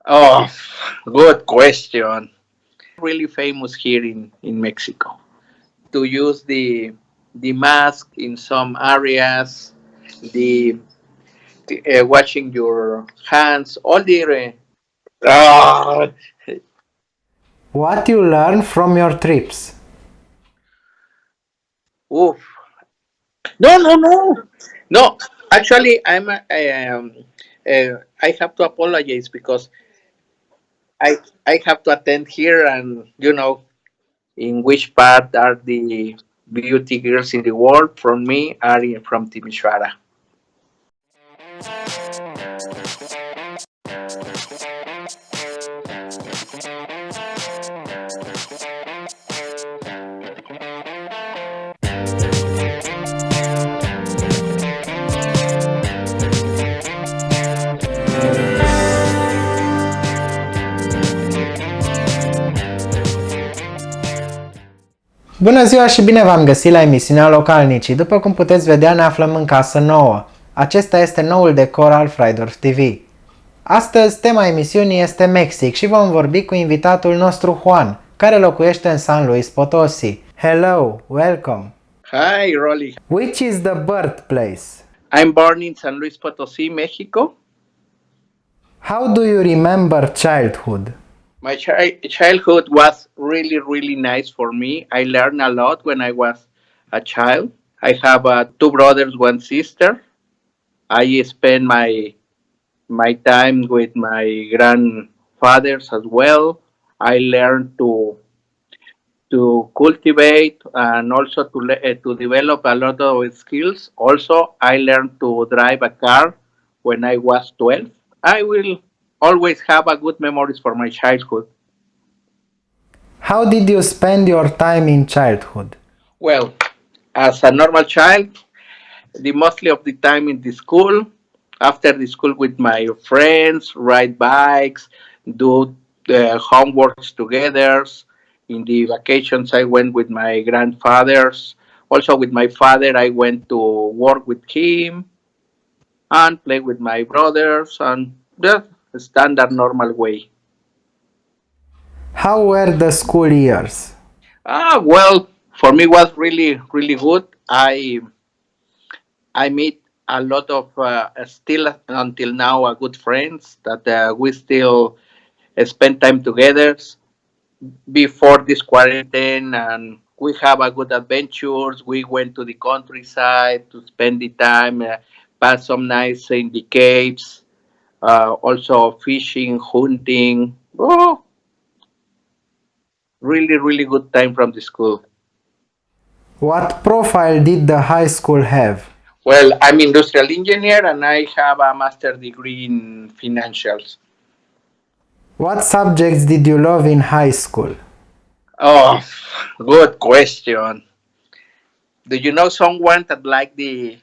Oh, good question. Really famous here in Mexico to use the mask in some areas, the, washing your hands, all the. Ah, What you learn from your trips? oof. No, no, no. No, actually, I have to apologize because I I have to attend here, and in which part are the beauty girls in the world. From me, are from Timisoara. Bună ziua și bine v-am găsit la emisiunea Localnicii. După cum puteți vedea, ne aflăm în casă nouă. Acesta este noul decor al Freidorf TV. Astăzi, tema emisiunii este Mexic și vom vorbi cu invitatul nostru Juan, care locuiește în San Luis Potosi. Hello, welcome. Hi, Rolly. Which is the birthplace? I'm born in San Luis Potosi, Mexico. How do you remember childhood? My childhood was really, really nice for me. I learned a lot when I was a child. I have two brothers, one sister. I spent my time with my grandfathers as well. I learned to cultivate and also to develop a lot of skills. Also, I learned to drive a car when I was 12. I will always have a good memories for my childhood. How did you spend your time in childhood? Well, as a normal child, the mostly of the time in the school, after the school with my friends, ride bikes, do the homeworks together. In the vacations, I went with my grandfathers. Also, with my father, I went to work with him and play with my brothers, and the standard normal way. How were the school years? Well, for me was really really good. I meet a lot of still until now good friends that we still spend time together before this quarantine, and we have a good adventures. We went to the countryside to spend the time, pass some nights in the caves, also fishing, hunting. Oh, really really good time from the school. What profile did the high school have? Well, I'm industrial engineer and I have a master degree in financials. What subjects did you love in high school? Oh, good question. Do you know someone that liked the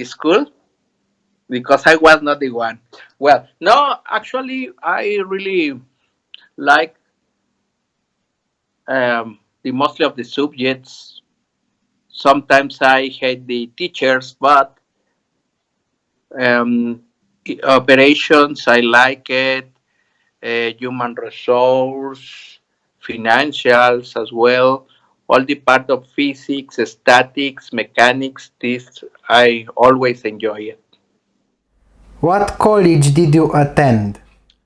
school? Because I was not the one. Well, no, actually, I really like the mostly of the subjects. Sometimes I hate the teachers, but um, operations I like it. Human resource, financials as well. All the part of physics, statics, mechanics. This I always enjoy it. What college did you attend?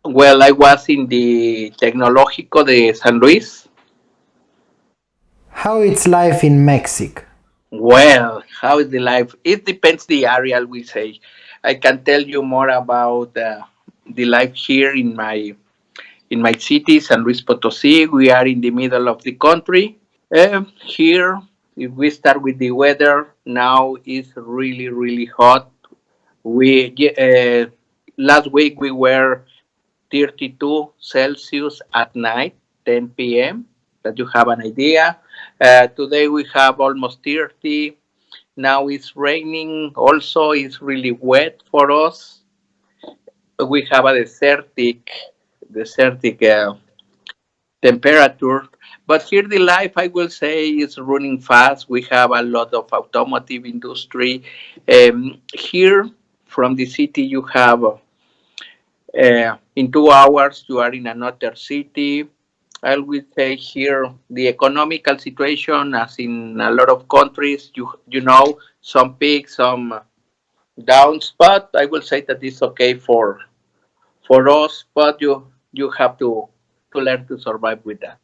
Well, I was in the Tecnológico de San Luis. How is life in Mexico? Well, how is the life? It depends the area we say. I can tell you more about the life here in my city, San Luis Potosi. We are in the middle of the country. Here, if we start with the weather, now it's really really hot. We last week we were 32 Celsius at night, 10 p.m. That you have an idea. Today we have almost 30. Now it's raining. Also, it's really wet for us. We have a desertic temperature. But here the life, I will say, is running fast. We have a lot of automotive industry. Here from the city, you have In 2 hours, you are in another city. I would say here the economical situation, as in a lot of countries, you know, some peaks, some downs, but I will say that it's okay for us. But you have to learn to survive with that.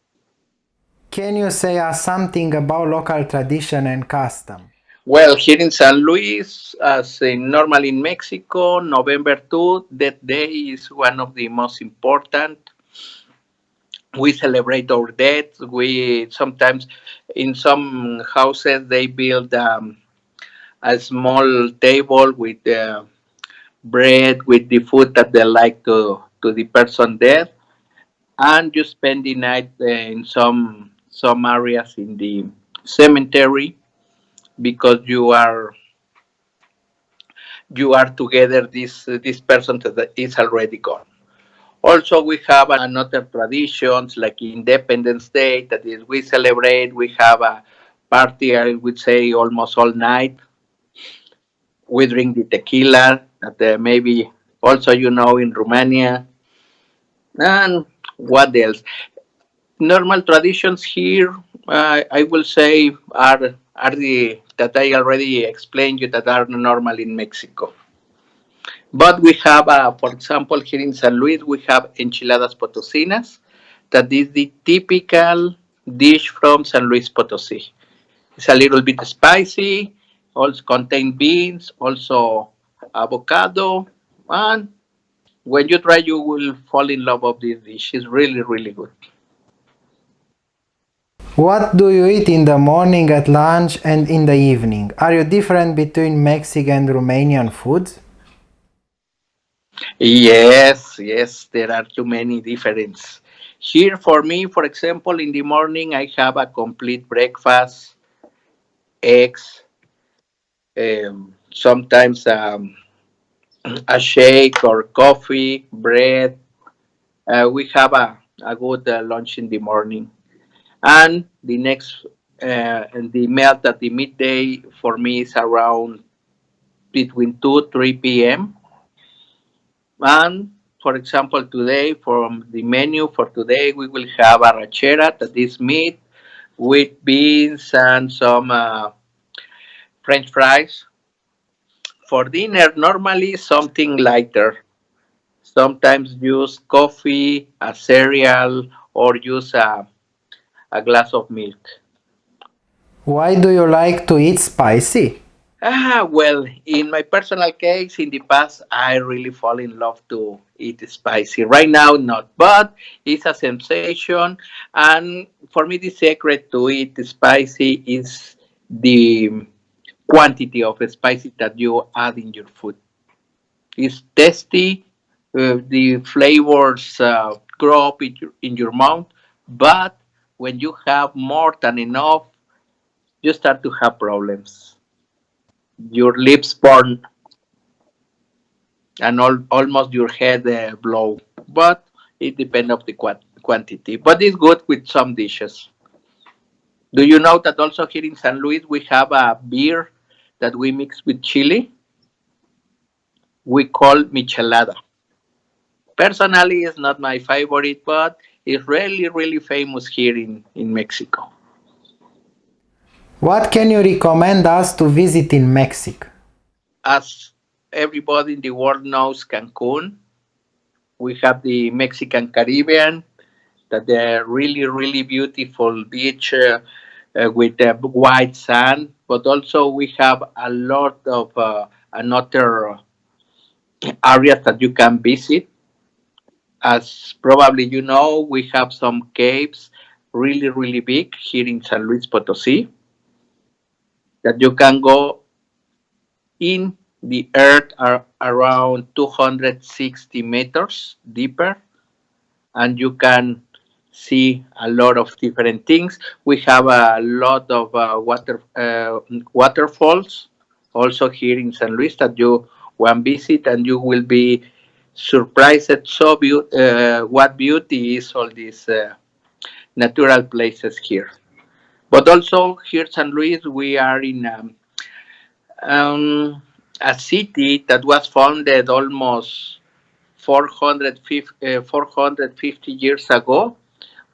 Can you say us something about local tradition and custom? Well, here in San Luis, as in normal in Mexico, November 2, that day is one of the most important. We celebrate our dead. We sometimes, in some houses, they build a small table with bread, with the food that they like to the person dead, and you spend the night in some areas in the cemetery because you are together. This person that is already gone. Also, we have another traditions like Independence Day that is we celebrate. We have a party. I would say almost all night. We drink the tequila that maybe also in Romania. And what else? Normal traditions here, I will say, are the that I already explained you that are normal in Mexico. But we have, for example, here in San Luis, we have enchiladas potosinas. That is the typical dish from San Luis Potosi. It's a little bit spicy, also contain beans, also avocado, and when you try, you will fall in love of this dish. It's really, really good. What do you eat in the morning, at lunch, and in the evening? Are you different between Mexican and Romanian foods? Yes, yes, there are too many differences. Here, for me, for example, in the morning, I have a complete breakfast, eggs, sometimes a shake or coffee, bread. We have a good lunch in the morning. And the next, and the meal at the midday for me is around between 2 3 p.m. And for example, today from the menu for today, we will have a rachera, that is meat with beans and some French fries. For dinner, normally something lighter. Sometimes use coffee, a cereal, or use a glass of milk. Why do you like to eat spicy? Well, in my personal case, in the past, I really fall in love to eat spicy. Right now, not, but it's a sensation. And for me, the secret to eat spicy is the quantity of spicy that you add in your food. It's tasty, the flavors grow up in your mouth, but when you have more than enough, you start to have problems. Your lips burn and almost your head blow. But it depends of the quantity. But it's good with some dishes. Do you know that also here in San Luis we have a beer that we mix with chili? We call michelada. Personally, it's not my favorite, but it's really, really famous here in Mexico. What can you recommend us to visit in Mexico? As everybody in the world knows, Cancun, we have the Mexican Caribbean, that they're really, really beautiful beach with white sand. But also we have a lot of another areas that you can visit. As probably you know, we have some caves really, really big here in San Luis Potosi that you can go in the earth are around 260 meters deeper, and you can see a lot of different things. We have a lot of waterfalls also here in San Luis that you want visit, and you will be surprised at what beauty is all these natural places here. But also here, San Luis, we are in um, a city that was founded almost 450 years ago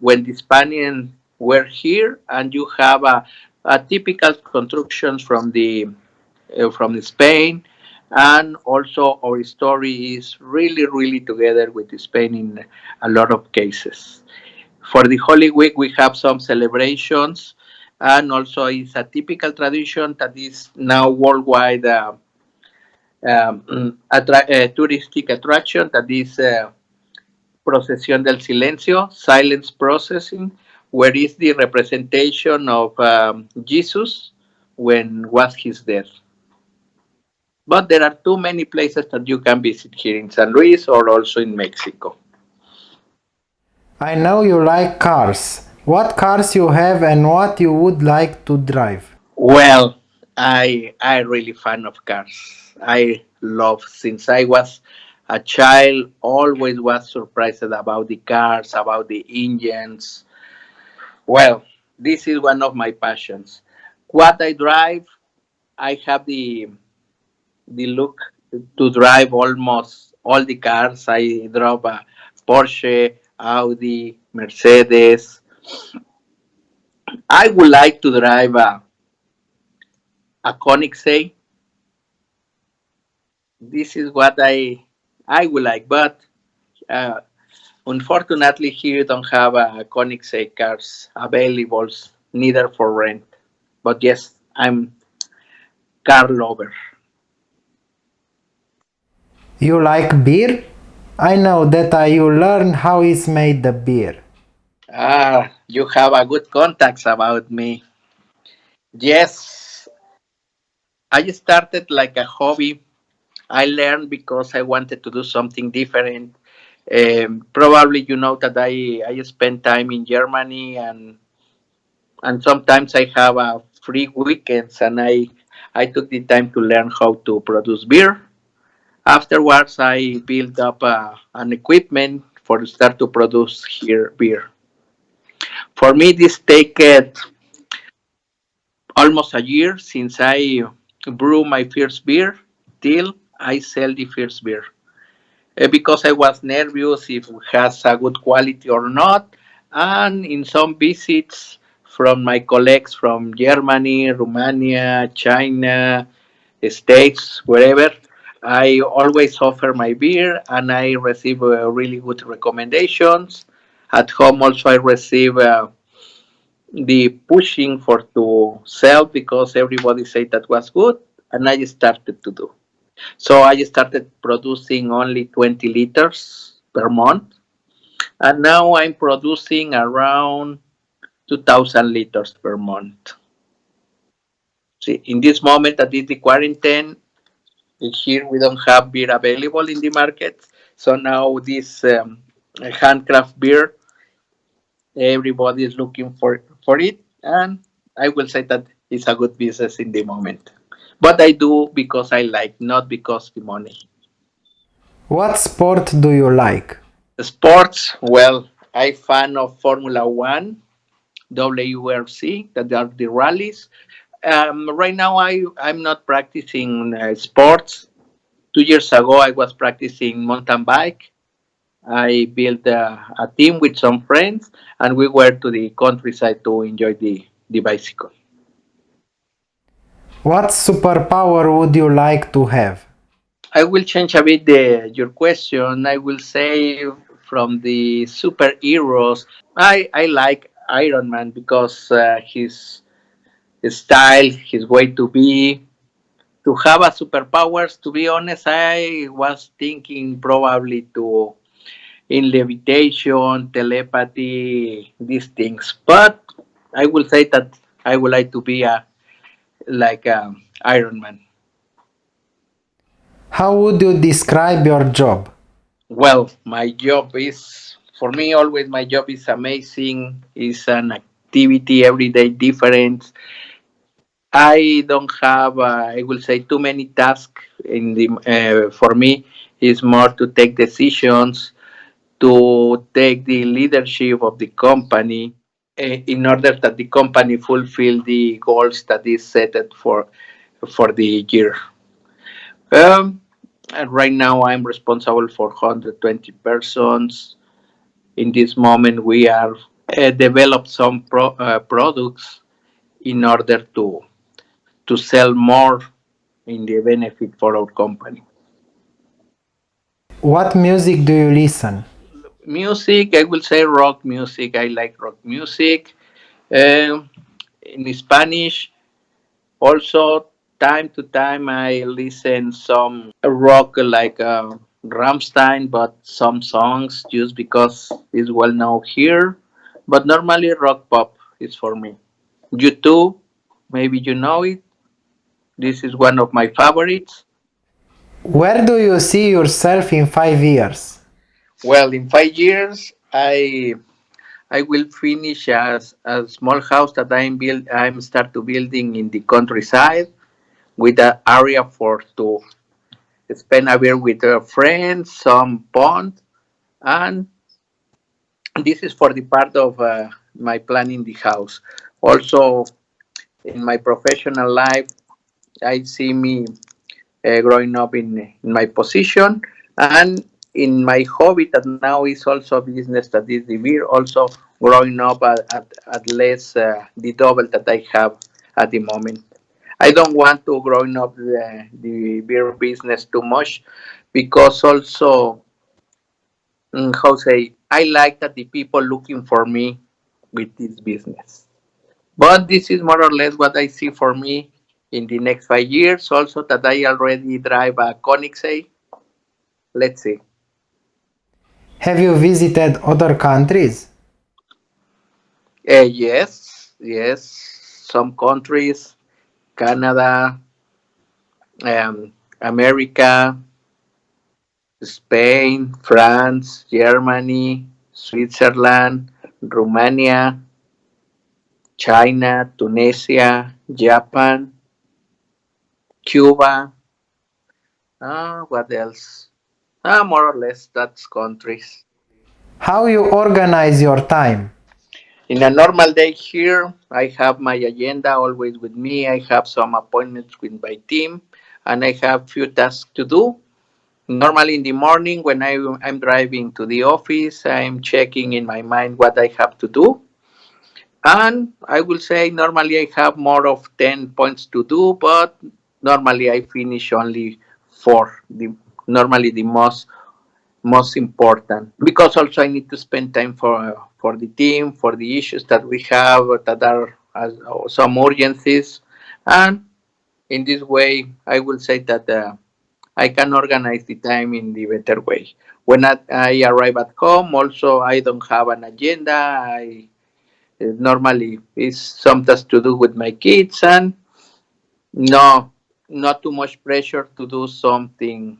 when the Spaniards were here, and you have a typical constructions from the Spain, and also our story is really really together with Spain in a lot of cases. For the Holy Week, we have some celebrations, and also it's a typical tradition that is now worldwide touristic attraction that is Procesión del Silencio, silence processing, where is the representation of Jesus when was his death. But there are too many places that you can visit here in San Luis or also in Mexico. I know you like cars. What cars you have and what you would like to drive? Well, I really fan of cars. I love since I was a child. Always was surprised about the cars, about the engines. Well, this is one of my passions. What I drive, I have the look to drive almost all the cars. I drove a Porsche, Audi, Mercedes. I would like to drive a Koenigsegg. This is what I would like, but uh, unfortunately here don't have Koenigsegg cars available, neither for rent. But yes, I'm car lover. You like beer? I know that you learn how is made the beer. You have a good contacts about me. Yes, I started like a hobby. I learned because I wanted to do something different. Probably you know that I spend time in Germany, and sometimes I have free weekends, and I took the time to learn how to produce beer. Afterwards, I built up an equipment for start to produce here beer. For me, this take almost a year since I brew my first beer till I sell the first beer. Because I was nervous if it has a good quality or not. And in some visits from my colleagues from Germany, Romania, China, States, wherever, I always offer my beer and I receive really good recommendations. At home also I receive the pushing for to sell because everybody said that was good, and I started to do. So I started producing only 20 liters per month, and now I'm producing around 2,000 liters per month. See, in this moment that is the quarantine, here we don't have beer available in the market. So now this handcraft beer, everybody is looking for it, and I will say that it's a good business in the moment. But I do because I like, not because the money. What sport do you like? Sports, well, I fan of Formula One, WRC, that are the rallies. Right now, I'm not practicing sports. 2 years ago, I was practicing mountain bike. I built a team with some friends, and we were to the countryside to enjoy the bicycle. What superpower would you like to have? I will change a bit your question. I will say from the superheroes, I like Iron Man because his style, his way to be. To have a superpowers, to be honest, I was thinking probably to in levitation, telepathy, these things. But I will say that I would like to be a like Iron Man. How would you describe your job? Well, my job is for me always my job is amazing. It's an activity every day different. I don't have I will say too many tasks in the for me. It's more to take decisions, to take the leadership of the company in order that the company fulfill the goals that is set for the year. Um, Right now, I'm responsible for 120 persons. In this moment, we are develop some products in order to sell more in the benefit for our company. What music do you listen? Music, I will say rock music. I like rock music. Um in Spanish, also time to time I listen some rock like Rammstein, but some songs just because it's well known here. But normally rock pop is for me. You too, maybe you know it. This is one of my favorites. Where do you see yourself in 5 years? Well, in 5 years, I will finish a small house that I'm start to building in the countryside with an area for to spend a bit with friends, some pond, and this is for the part of my plan in the house. Also, in my professional life, I see me growing up in my position, and in my hobby that now is also business that is the beer, also growing up at less the double that I have at the moment. I don't want to growing up the beer business too much because also how say I like that the people looking for me with this business. But this is more or less what I see for me in the next 5 years. Also, that I already drive a Koenigsegg. Let's see. Have you visited other countries? Yes, yes. Some countries, Canada, America, Spain, France, Germany, Switzerland, Romania, China, Tunisia, Japan, Cuba. What else? More or less, that's countries. How you organize your time? In a normal day here, I have my agenda always with me. I have some appointments with my team, and I have few tasks to do. Normally in the morning when I'm driving to the office, I'm checking in my mind what I have to do. And I will say normally I have more of 10 points to do, but normally I finish only four. Normally the most important because also I need to spend time for the team, for the issues that we have that are some urgencies, and in this way I will say that I can organize the time in the better way. When I arrive at home, also I don't have an agenda. I normally it's something to do with my kids, and no, not too much pressure to do something.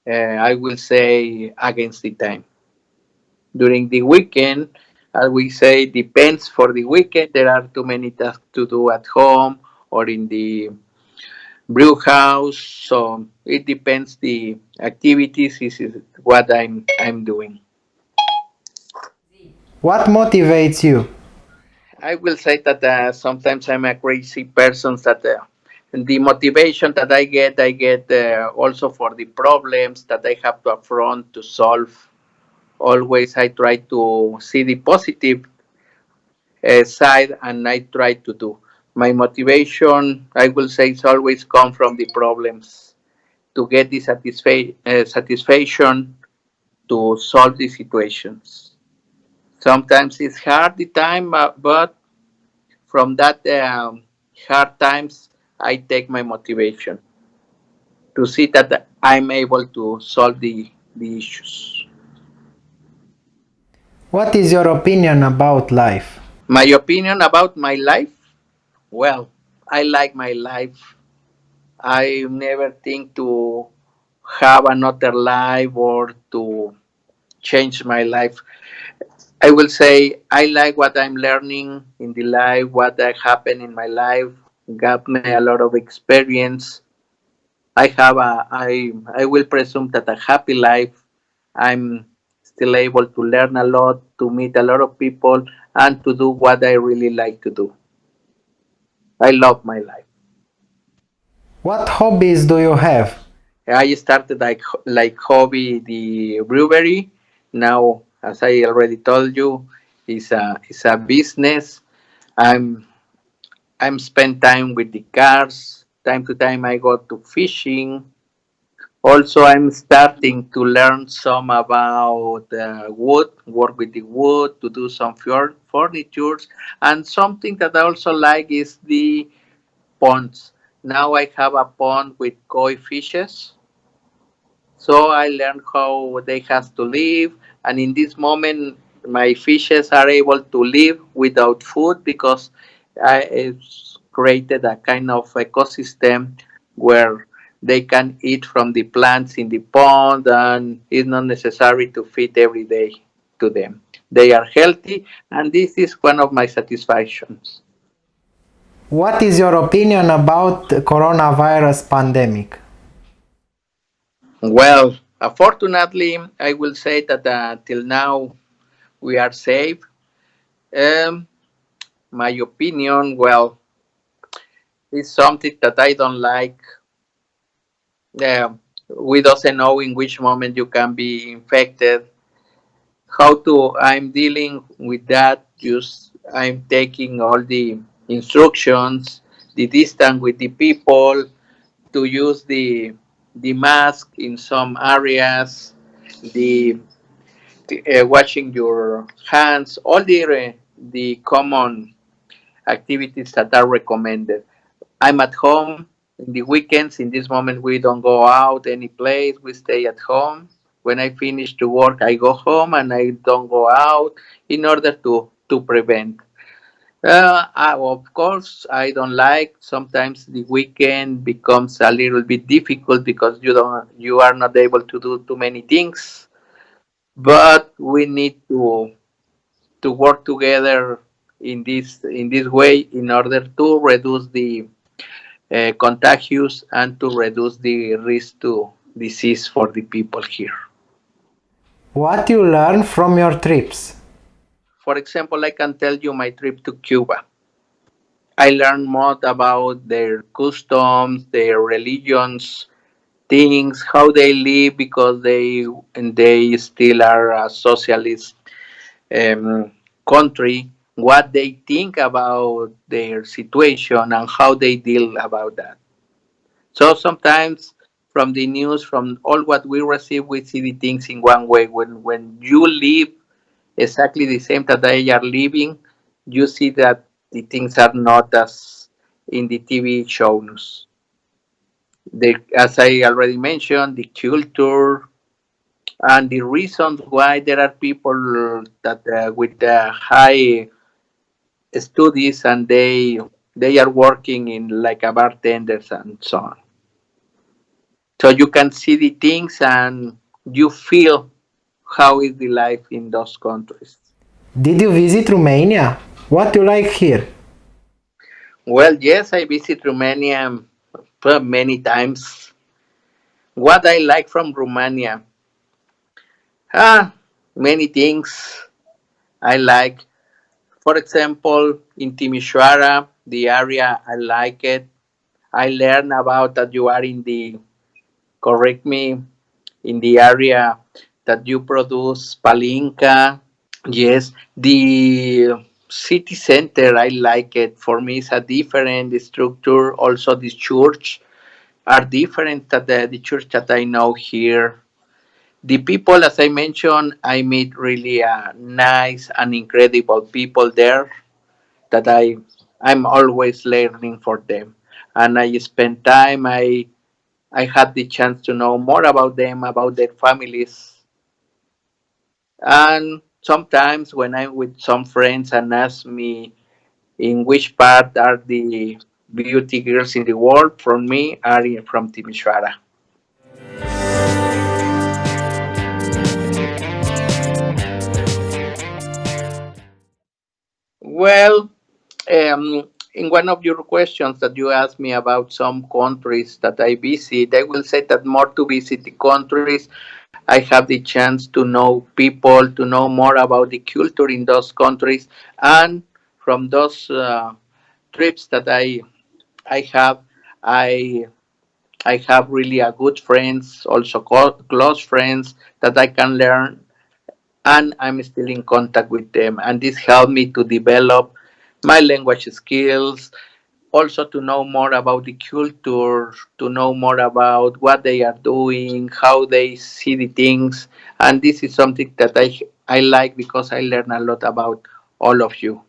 I will say against the time during the weekend. As we say, depends for the weekend. There are too many tasks to do at home or in the brew house. So it depends the activities. This is what I'm doing. What motivates you? I will say that sometimes I'm a crazy person. That the motivation that I get also for the problems that I have to affront to solve. Always I try to see the positive side, and I try to do. My motivation, I will say, is always come from the problems to get the satisfaction to solve the situations. Sometimes it's hard the time, but from that hard times, I take my motivation to see that I'm able to solve the issues. What is your opinion about life? My opinion about my life? Well, I like my life. I never think to have another life or to change my life. I will say I like what I'm learning in the life, what happened in my life, got me a lot of experience. I will presume that a happy life. I'm still able to learn a lot, to meet a lot of people, and to do what I really like to do. I love my life. What hobbies do you have? I started like hobby the brewery. Now, as I already told you, it's a business. I'm I'm spend time with the cars. Time to time, I go to fishing. Also, I'm starting to learn some about wood, work with the wood to do some furnitures, and something that I also like is the ponds. Now I have a pond with koi fishes, so I learned how they have to live, and in this moment, my fishes are able to live without food because it's created a kind of ecosystem where they can eat from the plants in the pond, and it's not necessary to feed every day to them. They are healthy, and this is one of my satisfactions. What is your opinion about coronavirus pandemic? Well, unfortunately, I will say that till now we are safe. Um, my opinion, well, is something that I don't like. We doesn't know in which moment you can be infected. How to I'm dealing with that? Just I'm taking all the instructions, the distance with the people, to use the mask in some areas, the washing your hands, all the common activities that are recommended. I'm at home in the weekends. In this moment, we don't go out any place. We stay at home. When I finish to work, I go home and I don't go out in order to prevent. Of course, I don't like. Sometimes the weekend becomes a little bit difficult because you are not able to do too many things. But we need to work together in this way in order to reduce the contagious and to reduce the risk to disease for the people here. What you learn from your trips? For example, I can tell you my trip to Cuba. I learned more about their customs, their religions, things, how they live because they still are a socialist um, country, what they think about their situation and how they deal about that. So sometimes from the news, from all what we receive, we see the things in one way. When you live exactly the same that they are living, you see that the things are not as in the TV shows. As I already mentioned, the culture and the reasons why there are people that with high studies and they are working in like a bartenders and so on. So you can see the things and you feel how is the life in those countries. Did you visit Romania? What you like here? Well, yes, I visit Romania many times. What I like from Romania, ah, many things I like. For example, in Timișoara, the area I like it. I learn about that you are in the correct me in the area that you produce palinka. Yes, the city center, I like it. For me, it's a different structure. Also, the church are different than the church that I know here. The people, as I mentioned, I meet really nice and incredible people there that I'm always learning for them, and I spend time. I had the chance to know more about them, about their families. And sometimes when I'm with some friends and ask me in which part are the beauty girls in the world, from me are from Timișoara. Well, in one of your questions that you asked me about some countries that I visit, I will say that more to visit the countries, I have the chance to know people, to know more about the culture in those countries, and from those trips that I have, I I have really a good friends, also close friends that I can learn, and I'm still in contact with them. And this helped me to develop my language skills, also to know more about the culture, to know more about what they are doing, how they see the things. And this is something that I like because I learn a lot about all of you.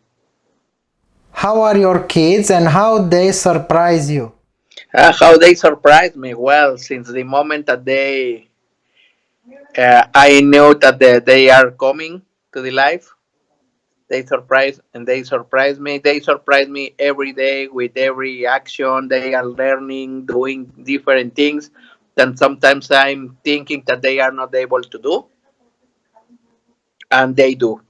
How are your kids and how they surprise you? How they surprised me. Well, since the moment that I knew that they are coming to the life, they surprise me. They surprise me every day with every action. They are learning, doing different things that sometimes I'm thinking that they are not able to do, and they do.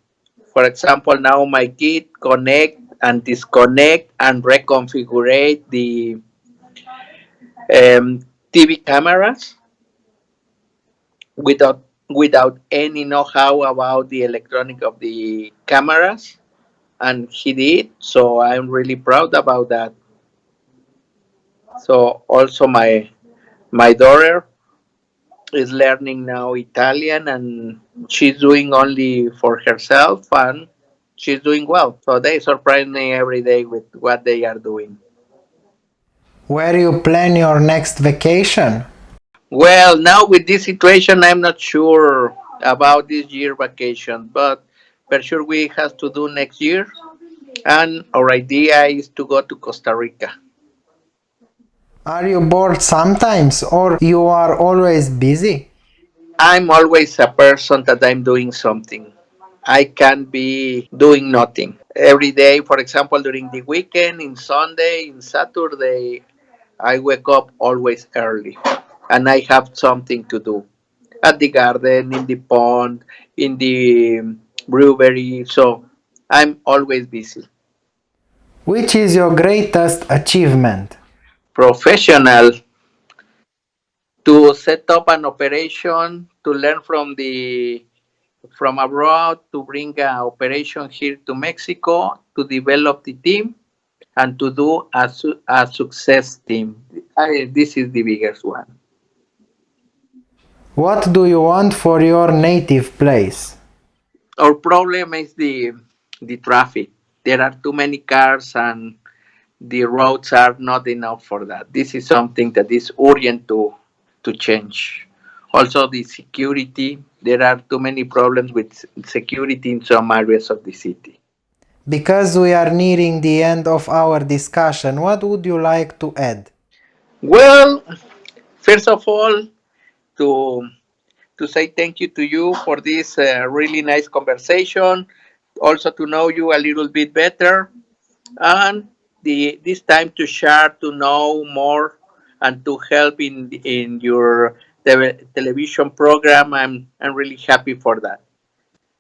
For example, now my kid connect and disconnect and reconfigure the TV cameras without any know-how about the electronic of the cameras, and he did. So I'm really proud about that. So also my daughter is learning now Italian, and she's doing only for herself, and she's doing well. So they surprise me every day with what they are doing. Where you plan your next vacation? Well, now with this situation, I'm not sure about this year vacation, but for sure we have to do next year. And our idea is to go to Costa Rica. Are you bored sometimes or you are always busy? I'm always a person that I'm doing something. I can't be doing nothing. Every day, for example, during the weekend, in Sunday, in Saturday, I wake up always early and I have something to do at the garden, in the pond, in the brewery. So I'm always busy. Which is your greatest achievement? Professional, to set up an operation, to learn from abroad, to bring an operation here to Mexico, to develop the team, and to do a success team. This is the biggest one. What do you want for your native place? Our problem is the traffic. There are too many cars and the roads are not enough for that. This is something that is urgent to change. Also, the security. There are too many problems with security in some areas of the city. Because we are nearing the end of our discussion, what would you like to add? Well, first of all, to to say thank you to you for this really nice conversation. Also to know you a little bit better, and this time to share, to know more, and to help in your television program. I'm really happy for that.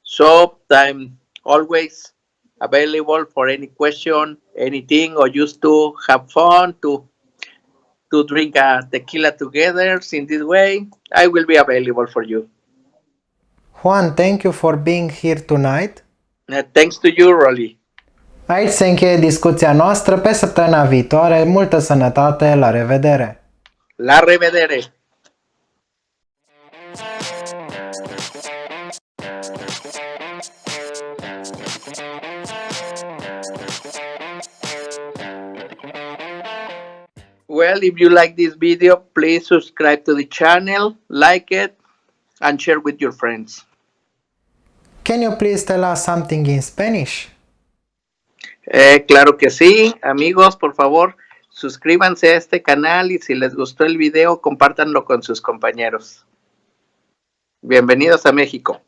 So I'm always available for any question, anything, or just to have fun, to drink a tequila together. In this way, I will be available for you. Juan, thank you for being here tonight. Thanks to you, Rolly. Aici se încheie discuția noastră. Pe săptămâna viitoare, multă sănătate, la revedere! La revedere. Well, if you like this video, please subscribe to the channel, like it, and share with your friends. Can you please tell us something in Spanish? Claro que sí, amigos, por favor, suscríbanse a este canal y si les gustó el video, compártanlo con sus compañeros. Bienvenidos a México.